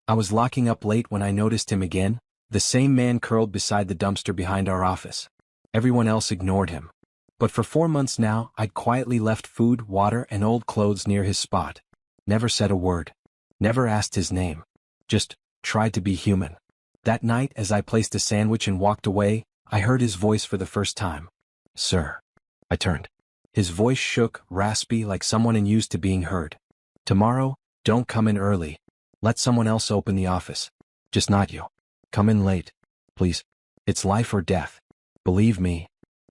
I was locking up late when I noticed him again, the same man curled beside the dumpster behind our office. Everyone else ignored him. But for 4 months now, I'd quietly left food, water, and old clothes near his spot. Never said a word. Never asked his name. Just tried to be human. That night, as I placed a sandwich and walked away, I heard his voice for the first time. "Sir." I turned. His voice shook, raspy, like someone unused to being heard. "Tomorrow, don't come in early. Let someone else open the office. Just not you. Come in late. Please. It's life or death. Believe me."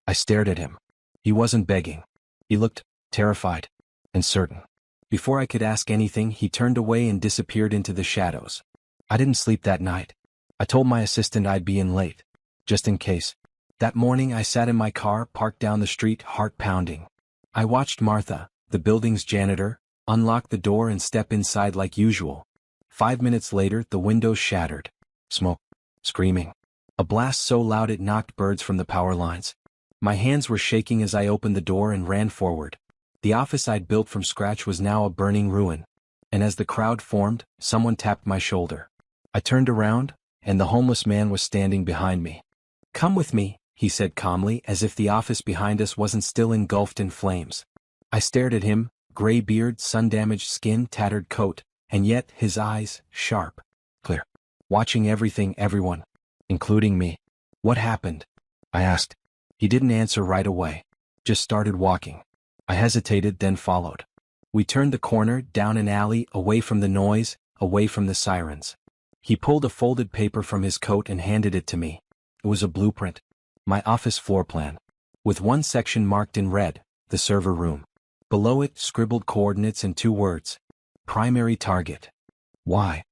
I stared at him. He wasn't begging. He looked terrified and certain. Before I could ask anything, he turned away and disappeared into the shadows. I didn't sleep that night. I told my assistant I'd be in late, just in case. That morning I sat in my car, parked down the street, heart pounding. I watched Martha, the building's janitor, unlock the door and step inside like usual. 5 minutes later, the windows shattered. Smoke. Screaming. A blast so loud it knocked birds from the power lines. My hands were shaking as I opened the door and ran forward. The office I'd built from scratch was now a burning ruin. And as the crowd formed, someone tapped my shoulder. I turned around, and the homeless man was standing behind me. "Come with me," he said calmly, as if the office behind us wasn't still engulfed in flames. I stared at him, gray beard, sun-damaged skin, tattered coat, and yet his eyes, sharp, clear, watching everything, everyone, including me. "What happened?" I asked. He didn't answer right away. Just started walking. I hesitated, then followed. We turned the corner, down an alley, away from the noise, away from the sirens. He pulled a folded paper from his coat and handed it to me. It was a blueprint. My office floor plan. With one section marked in red, the server room. Below it, scribbled coordinates and 2 words. Primary target. "Why?"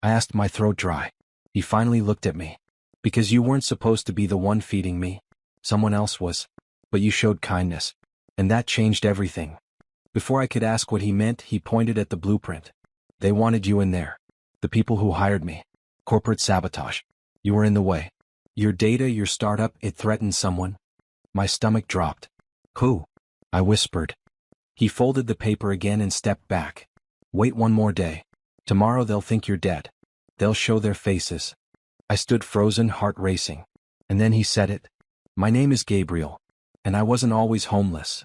I asked, my throat dry. He finally looked at me. "Because you weren't supposed to be the one feeding me. Someone else was. But you showed kindness. And that changed everything." Before I could ask what he meant, he pointed at the blueprint. "They wanted you in there. The people who hired me. Corporate sabotage. You were in the way. Your data, your startup, it threatened someone." My stomach dropped. "Who?" I whispered. He folded the paper again and stepped back. "Wait one more day. Tomorrow they'll think you're dead. They'll show their faces." I stood frozen, heart racing. And then he said it. "My name is Gabriel. And I wasn't always homeless."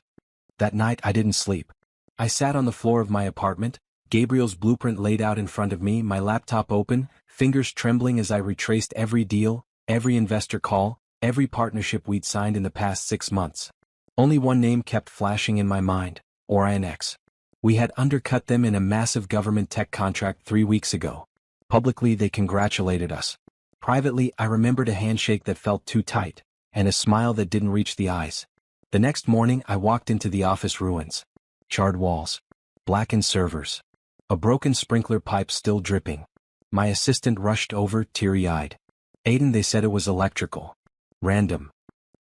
That night I didn't sleep. I sat on the floor of my apartment, Gabriel's blueprint laid out in front of me, my laptop open, fingers trembling as I retraced every deal, every investor call, every partnership we'd signed in the past 6 months. Only one name kept flashing in my mind, OrionX. We had undercut them in a massive government tech contract 3 weeks ago. Publicly they congratulated us. Privately, I remembered a handshake that felt too tight, and a smile that didn't reach the eyes. The next morning I walked into the office ruins. Charred walls. Blackened servers. A broken sprinkler pipe still dripping. My assistant rushed over, teary-eyed. "Aiden," they said, "it was electrical. Random."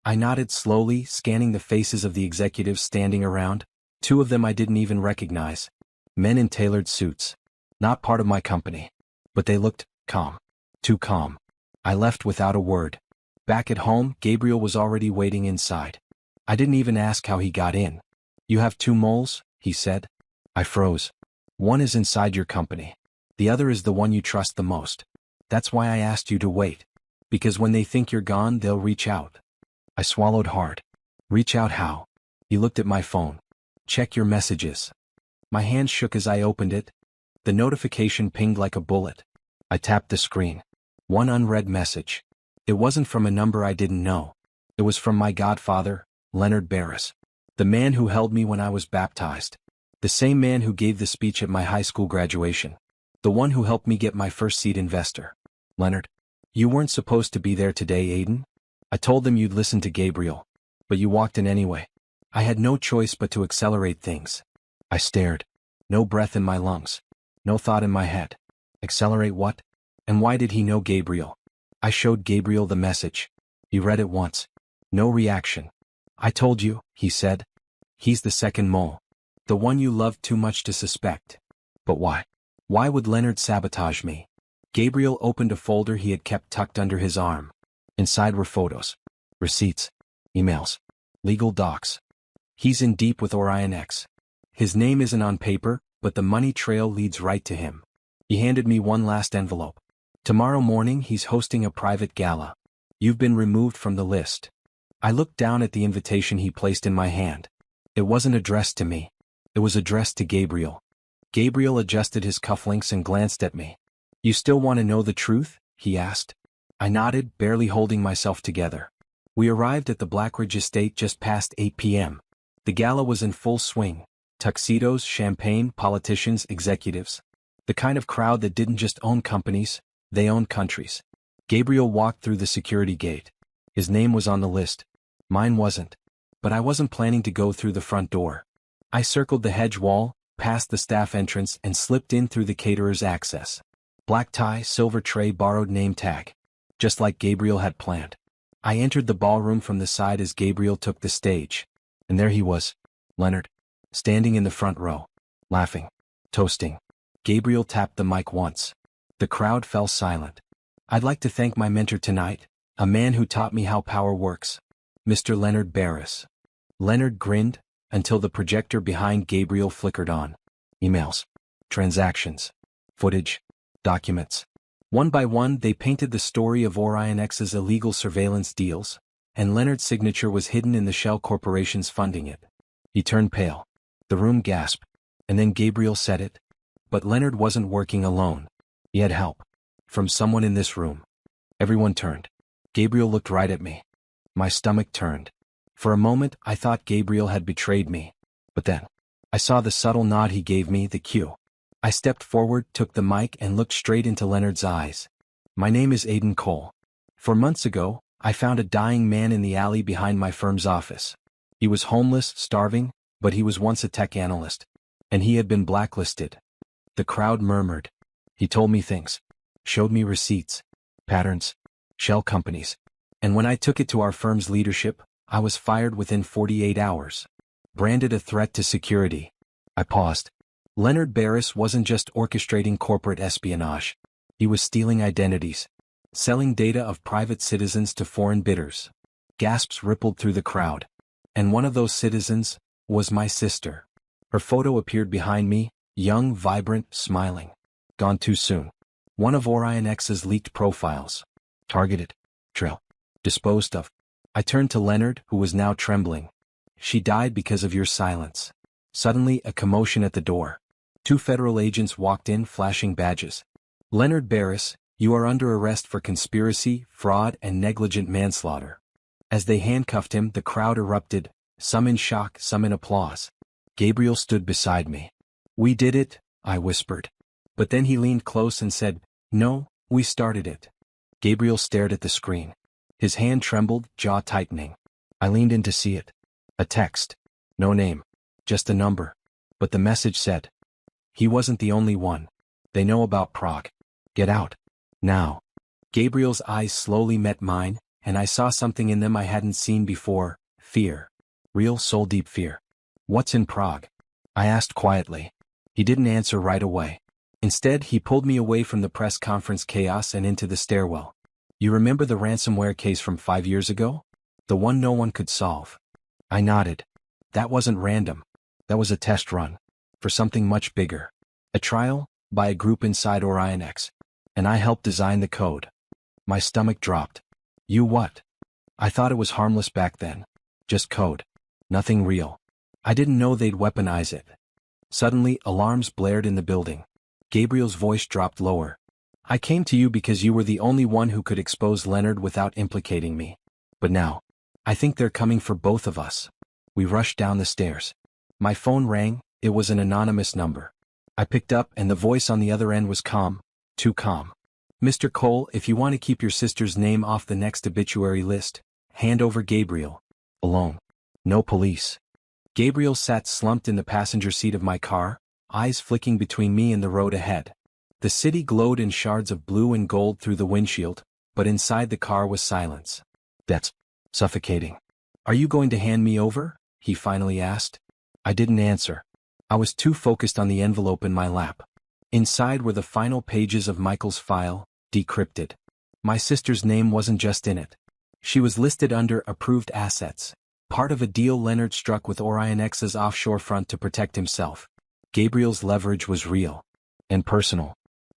I nodded slowly, scanning the faces of the executives standing around. 2 of them I didn't even recognize. Men in tailored suits. Not part of my company. But they looked calm. Too calm. I left without a word. Back at home, Gabriel was already waiting inside. I didn't even ask how he got in. "You have 2 moles?" he said. I froze. "One is inside your company. The other is the one you trust the most. That's why I asked you to wait. Because when they think you're gone, they'll reach out." I swallowed hard. "Reach out how?" He looked at my phone. "Check your messages." My hand shook as I opened it. The notification pinged like a bullet. I tapped the screen. One unread message. It wasn't from a number I didn't know. It was from my godfather, Leonard Barris. The man who held me when I was baptized. The same man who gave the speech at my high school graduation. The one who helped me get my first seed investor. "Leonard, you weren't supposed to be there today, Aiden. I told them you'd listen to Gabriel. But you walked in anyway. I had no choice but to accelerate things." I stared. No breath in my lungs. No thought in my head. Accelerate what? And why did he know Gabriel? I showed Gabriel the message. He read it once. No reaction. "I told you," he said. "He's the second mole. The one you loved too much to suspect." But why? Why would Leonard sabotage me? Gabriel opened a folder he had kept tucked under his arm. Inside were photos. Receipts. Emails. Legal docs. He's in deep with OrionX. His name isn't on paper, but the money trail leads right to him. He handed me one last envelope. Tomorrow morning he's hosting a private gala. You've been removed from the list. I looked down at the invitation he placed in my hand. It wasn't addressed to me. It was addressed to Gabriel. Gabriel adjusted his cufflinks and glanced at me. You still want to know the truth? He asked. I nodded, barely holding myself together. We arrived at the Blackridge estate just past 8 p.m. The gala was in full swing. Tuxedos, champagne, politicians, executives. The kind of crowd that didn't just own companies, they owned countries. Gabriel walked through the security gate. His name was on the list. Mine wasn't. But I wasn't planning to go through the front door. I circled the hedge wall, past the staff entrance and slipped in through the caterer's access. Black tie, silver tray, borrowed name tag. Just like Gabriel had planned. I entered the ballroom from the side as Gabriel took the stage. And there he was, Leonard, standing in the front row, laughing, toasting. Gabriel tapped the mic once. The crowd fell silent. I'd like to thank my mentor tonight, a man who taught me how power works, Mr. Leonard Barris. Leonard grinned, until the projector behind Gabriel flickered on. Emails, transactions, footage, documents. One by one they painted the story of Orion X's illegal surveillance deals, and Leonard's signature was hidden in the shell corporations funding it. He turned pale. The room gasped, and then Gabriel said it. But Leonard wasn't working alone. He had help. From someone in this room. Everyone turned. Gabriel looked right at me. My stomach turned. For a moment I thought Gabriel had betrayed me. But then, I saw the subtle nod he gave me, the cue. I stepped forward, took the mic and looked straight into Leonard's eyes. My name is Aiden Cole. 4 months ago, I found a dying man in the alley behind my firm's office. He was homeless, starving, but he was once a tech analyst. And he had been blacklisted. The crowd murmured. He told me things. Showed me receipts. Patterns. Shell companies. And when I took it to our firm's leadership, I was fired within 48 hours. Branded a threat to security. I paused. Leonard Barris wasn't just orchestrating corporate espionage. He was stealing identities. Selling data of private citizens to foreign bidders. Gasps rippled through the crowd. And one of those citizens was my sister. Her photo appeared behind me, young, vibrant, smiling. Gone too soon. One of Orion X's leaked profiles. Targeted. Trail. Disposed of. I turned to Leonard, who was now trembling. She died because of your silence. Suddenly, a commotion at the door. 2 federal agents walked in, flashing badges. Leonard Barris, you are under arrest for conspiracy, fraud, and negligent manslaughter. As they handcuffed him, the crowd erupted, some in shock, some in applause. Gabriel stood beside me. We did it, I whispered. But then he leaned close and said, no, we started it. Gabriel stared at the screen. His hand trembled, jaw tightening. I leaned in to see it. A text. No name. Just a number. But the message said. He wasn't the only one. They know about Prague. Get out. Now. Gabriel's eyes slowly met mine, and I saw something in them I hadn't seen before. Fear. Real soul-deep fear. What's in Prague? I asked quietly. He didn't answer right away. Instead, he pulled me away from the press conference chaos and into the stairwell. You remember the ransomware case from 5 years ago? The one no one could solve. I nodded. That wasn't random. That was a test run. For something much bigger. A trial, by a group inside Orion X. And I helped design the code. My stomach dropped. You what? I thought it was harmless back then. Just code. Nothing real. I didn't know they'd weaponize it. Suddenly, alarms blared in the building. Gabriel's voice dropped lower. I came to you because you were the only one who could expose Leonard without implicating me. But now, I think they're coming for both of us. We rushed down the stairs. My phone rang, it was an anonymous number. I picked up and the voice on the other end was calm, too calm. Mr. Cole, if you want to keep your sister's name off the next obituary list, hand over Gabriel. Alone. No police. Gabriel sat slumped in the passenger seat of my car, eyes flicking between me and the road ahead. The city glowed in shards of blue and gold through the windshield, but inside the car was silence. That's suffocating. Are you going to hand me over? He finally asked. I didn't answer. I was too focused on the envelope in my lap. Inside were the final pages of Michael's file, decrypted. My sister's name wasn't just in it. She was listed under approved assets, part of a deal Leonard struck with Orion X's offshore front to protect himself. Gabriel's leverage was real. And personal.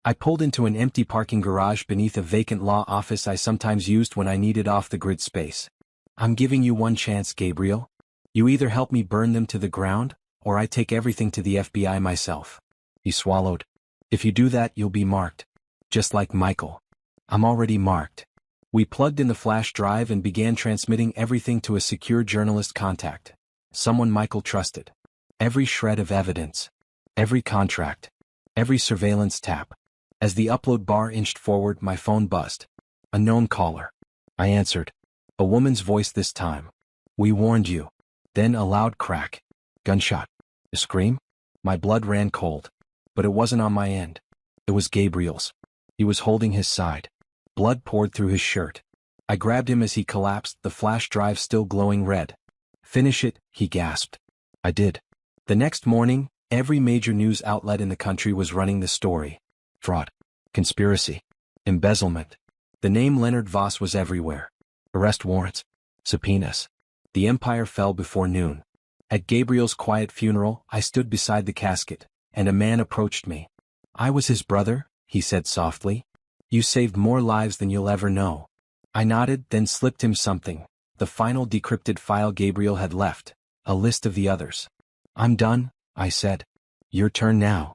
I pulled into an empty parking garage beneath a vacant law office I sometimes used when I needed off-the-grid space. I'm giving you one chance, Gabriel. You either help me burn them to the ground, or I take everything to the FBI myself. He swallowed. If you do that, you'll be marked. Just like Michael. I'm already marked. We plugged in the flash drive and began transmitting everything to a secure journalist contact. Someone Michael trusted. Every shred of evidence. Every contract. Every surveillance tap. As the upload bar inched forward, my phone buzzed. A known caller. I answered. A woman's voice this time. We warned you. Then a loud crack. Gunshot. A scream? My blood ran cold. But it wasn't on my end. It was Gabriel's. He was holding his side. Blood poured through his shirt. I grabbed him as he collapsed, the flash drive still glowing red. Finish it, he gasped. I did. The next morning, every major news outlet in the country was running the story. Fraud. Conspiracy. Embezzlement. The name Leonard Voss was everywhere. Arrest warrants. Subpoenas. The empire fell before noon. At Gabriel's quiet funeral, I stood beside the casket, and a man approached me. I was his brother, he said softly. You saved more lives than you'll ever know. I nodded, then slipped him something, the final decrypted file Gabriel had left, a list of the others. I'm done, I said. Your turn now.